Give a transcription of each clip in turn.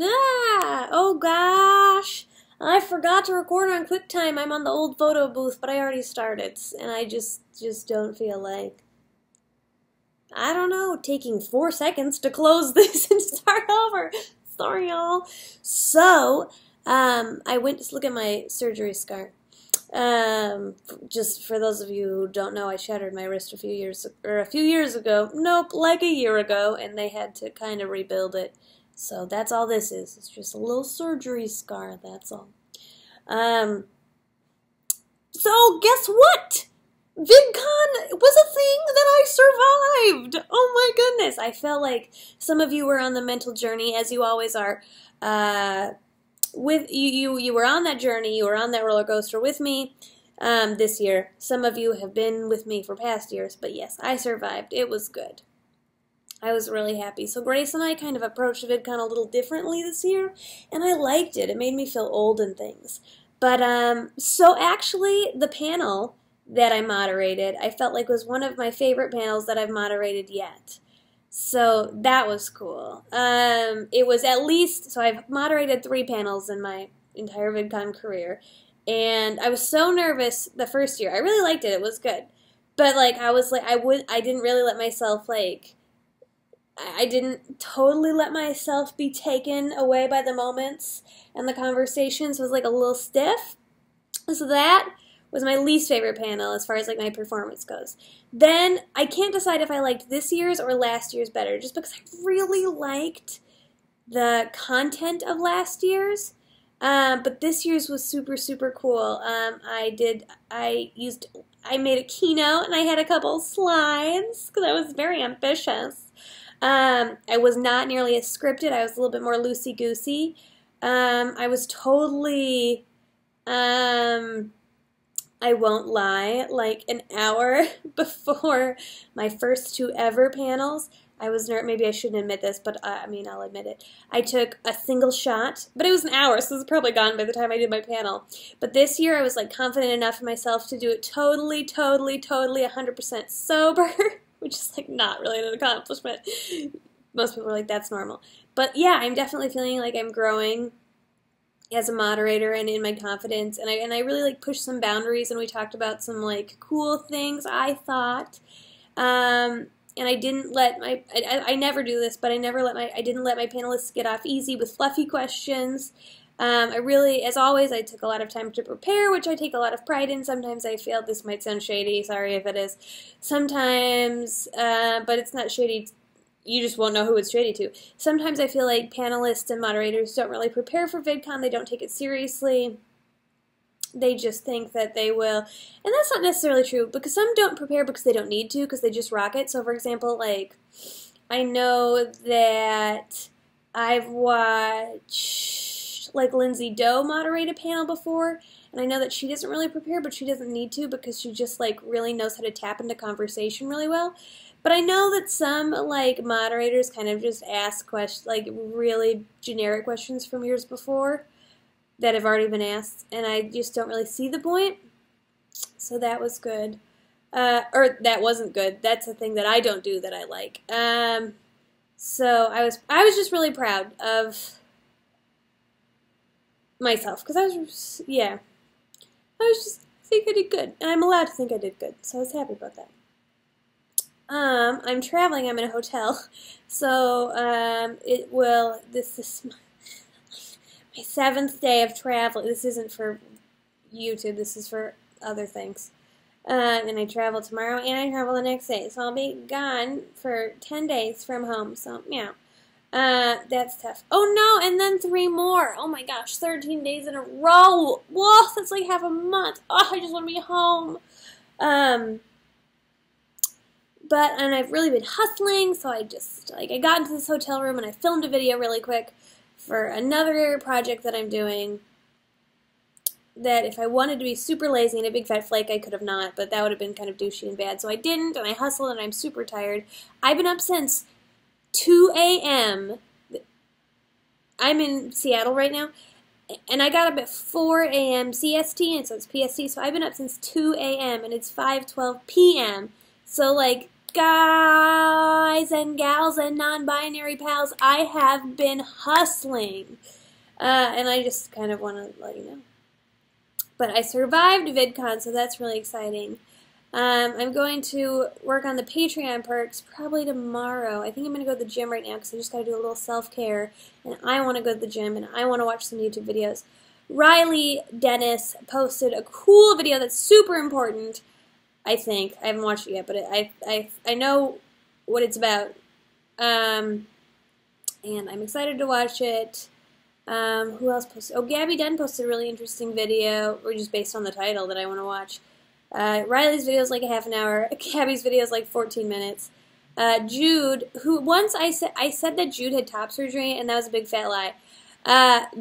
Ah! Oh gosh! I forgot to record on QuickTime. I'm on the old photo booth, but I already started, and I just don't feel like, I don't know, taking 4 seconds to close this and start over. Sorry, y'all. So, I went to look at my surgery scar. Just for those of you who don't know, I shattered my wrist a few years ago. Nope, like a year ago, and they had to kind of rebuild it. So that's all this is. It's just a little surgery scar, that's all. So guess what? VidCon was a thing that I survived. Oh my goodness. I felt like some of you were on the mental journey, as you always are. With you were on that journey, you were on that roller coaster with me this year. Some of you have been with me for past years, but yes, I survived. It was good. I was really happy. So Grace and I kind of approached VidCon a little differently this year, and I liked it. It made me feel old and things. But, so actually, the panel that I moderated, I felt like was one of my favorite panels that I've moderated yet. So that was cool. It was at least, so I've moderated 3 panels in my entire VidCon career, and I was so nervous the first year. I really liked it. It was good. But, like, I didn't really let myself, like, I didn't totally let myself be taken away by the moments and the conversations. Was like a little stiff. So that was my least favorite panel as far as like my performance goes. Then I can't decide if I liked this year's or last year's better, just because I really liked the content of last year's. But this year's was super, super cool. I made a keynote and I had a couple slides because I was very ambitious. I was not nearly as scripted. I was a little bit more loosey-goosey. I was totally, I won't lie, like an hour before my first 2 ever panels, I was maybe I shouldn't admit this, but I mean, I'll admit it. I took a single shot, but it was an hour, so it was probably gone by the time I did my panel. But this year, I was like confident enough in myself to do it totally, 100% sober. Which is like not really an accomplishment. Most people are like, that's normal. But yeah, I'm definitely feeling like I'm growing as a moderator and in my confidence, and I really like pushed some boundaries, and we talked about some like cool things I thought. And I didn't let I never do this, but I didn't let my panelists get off easy with fluffy questions. I really, as always, I took a lot of time to prepare, which I take a lot of pride in. Sometimes I feel this might sound shady, sorry if it is. Sometimes, but it's not shady, you just won't know who it's shady to. Sometimes I feel like panelists and moderators don't really prepare for VidCon, they don't take it seriously. They just think that they will, and that's not necessarily true, because some don't prepare because they don't need to, because they just rock it. So for example, like, I know that I've watched like Lindsay Doe moderate a panel before, and I know that she doesn't really prepare, but she doesn't need to because she just like really knows how to tap into conversation really well. But I know that some like moderators kind of just ask questions, like really generic questions from years before that have already been asked, and I just don't really see the point. So that was good. Or that wasn't good. That's a thing that I don't do that I like. So I was just really proud of myself, because I just think I did good, and I'm allowed to think I did good, so I was happy about that. I'm traveling, I'm in a hotel, so, this is my 7th day of travel. This isn't for YouTube, this is for other things. And I travel tomorrow, and I travel the next day, so I'll be gone for 10 days from home, so, yeah. That's tough. Oh no, and then 3 more. Oh my gosh, 13 days in a row. Whoa, that's like half a month. Oh, I just want to be home. And I've really been hustling, so I got into this hotel room and I filmed a video really quick for another project that I'm doing that if I wanted to be super lazy and a big fat flake, I could have not, but that would have been kind of douchey and bad, so I didn't, and I hustled, and I'm super tired. I've been up since 2 a.m. I'm in Seattle right now, and I got up at 4 a.m. CST, and so it's PST, so I've been up since 2 a.m., and it's 5:12 p.m., so, like, guys and gals and non-binary pals, I have been hustling. And I just kind of want to let you know. But I survived VidCon, so that's really exciting. I'm going to work on the Patreon perks probably tomorrow. I think I'm going to go to the gym right now because I just got to do a little self-care. And I want to go to the gym and I want to watch some YouTube videos. Riley Dennis posted a cool video that's super important, I think. I haven't watched it yet, but I know what it's about. And I'm excited to watch it. Who else posted? Oh, Gabby Dunn posted a really interesting video, or just based on the title that I want to watch. Riley's video is like a half an hour. Gabby's video is like 14 minutes. Jude, who once I said that Jude had top surgery, and that was a big fat lie.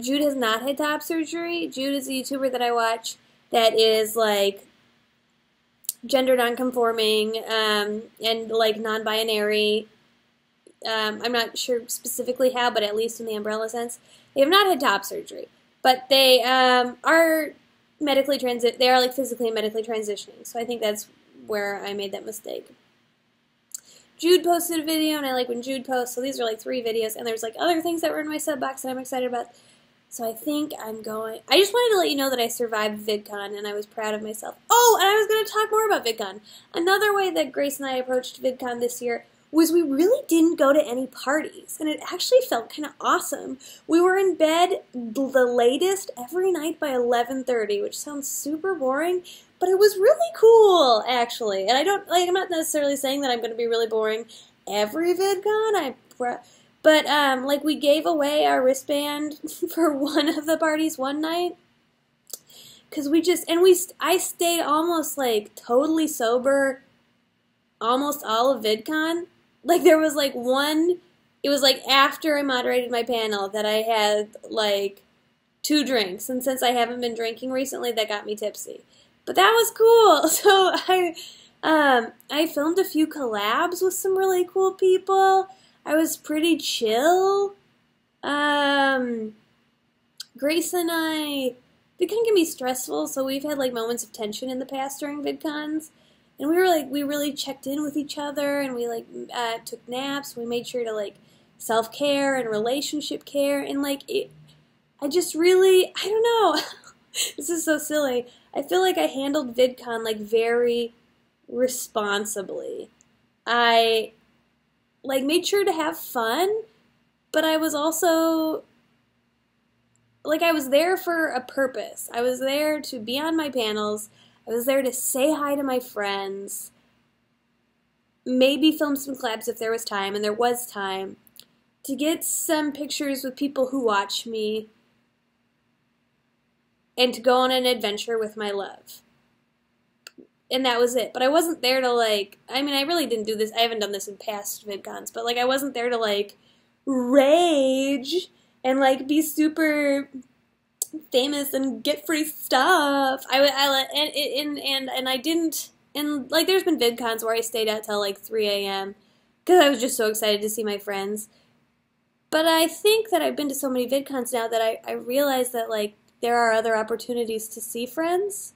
Jude has not had top surgery. Jude is a YouTuber that I watch that is like gender non-conforming, and like non-binary. I'm not sure specifically how, but at least in the umbrella sense. They have not had top surgery, but they are medically they are like physically and medically transitioning. So I think that's where I made that mistake. Jude posted a video, and I like when Jude posts. So these are like 3 videos, and there's like other things that were in my sub box that I'm excited about. So I think I'm going. I just wanted to let you know that I survived VidCon, and I was proud of myself. Oh, and I was going to talk more about VidCon. Another way that Grace and I approached VidCon this year was we really didn't go to any parties, and it actually felt kind of awesome. We were in bed the latest every night by 11:30, which sounds super boring, but it was really cool, actually. And I'm not necessarily saying that I'm going to be really boring every VidCon, but like we gave away our wristband for one of the parties one night, because I stayed almost like totally sober almost all of VidCon. Like, there was, like, it was, like, after I moderated my panel that I had, like, 2 drinks. And since I haven't been drinking recently, that got me tipsy. But that was cool. So, I filmed a few collabs with some really cool people. I was pretty chill. Grace and VidCon can be stressful, so we've had, like, moments of tension in the past during VidCons. And we really checked in with each other, and we, like, took naps. We made sure to, like, self-care and relationship care. And, like, I just really, I don't know. This is so silly. I feel like I handled VidCon, like, very responsibly. I, like, made sure to have fun, but I was also, like, I was there for a purpose. I was there to be on my panels. I was there to say hi to my friends, maybe film some collabs if there was time, and there was time, to get some pictures with people who watch me, and to go on an adventure with my love. And that was it. But I wasn't there to, like, I mean, I really didn't do this. I haven't done this in past VidCons, but, like, I wasn't there to, like, rage and, like, be super famous and get free stuff. I didn't, and like there's been VidCons where I stayed out till like 3 a.m. because I was just so excited to see my friends. But I think that I've been to so many VidCons now that I realize that like there are other opportunities to see friends,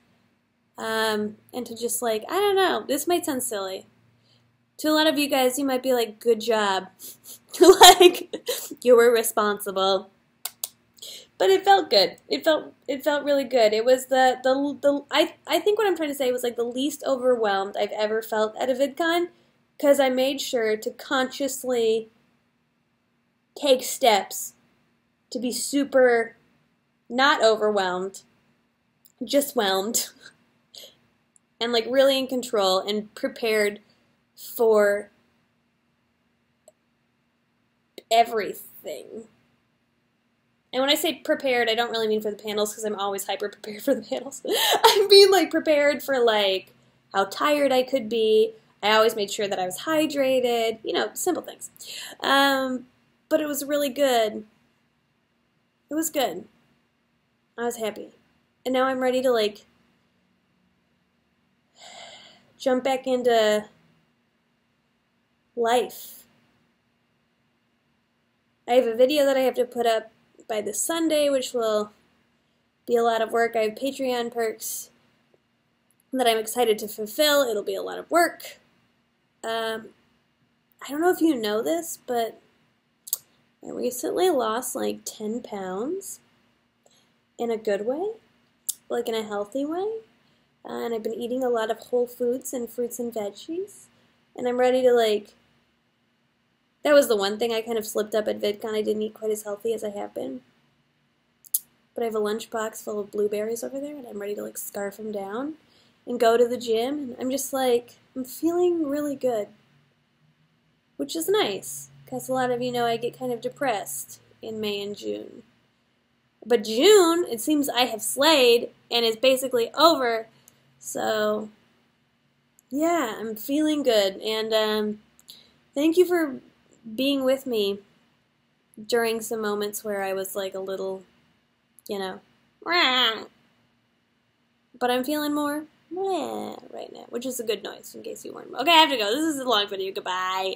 and to just like, I don't know, this might sound silly. To a lot of you guys, you might be like, good job. Like, you were responsible. But it felt good. It felt really good. It was I think what I'm trying to say was like the least overwhelmed I've ever felt at a VidCon, because I made sure to consciously take steps to be super not overwhelmed, just whelmed, and like really in control and prepared for everything. And when I say prepared, I don't really mean for the panels, because I'm always hyper prepared for the panels. I mean like prepared for like how tired I could be. I always made sure that I was hydrated, you know, simple things. But it was really good. It was good. I was happy. And now I'm ready to like jump back into life. I have a video that I have to put up by this Sunday, which will be a lot of work. I have Patreon perks that I'm excited to fulfill. It'll be a lot of work. I don't know if you know this, but I recently lost like 10 pounds in a good way, like in a healthy way. And I've been eating a lot of whole foods and fruits and veggies. And I'm ready to that was the one thing I kind of slipped up at VidCon. I didn't eat quite as healthy as I have been. But I have a lunchbox full of blueberries over there, and I'm ready to scarf them down and go to the gym. And I'm just I'm feeling really good, which is nice, because a lot of you know I get kind of depressed in May and June. But June, it seems I have slayed, and it's basically over. So, yeah, I'm feeling good. And thank you for being with me during some moments where I was a little, but I'm feeling more right now, which is a good noise in case you weren't. Okay, I have to go. This is a long video. Goodbye.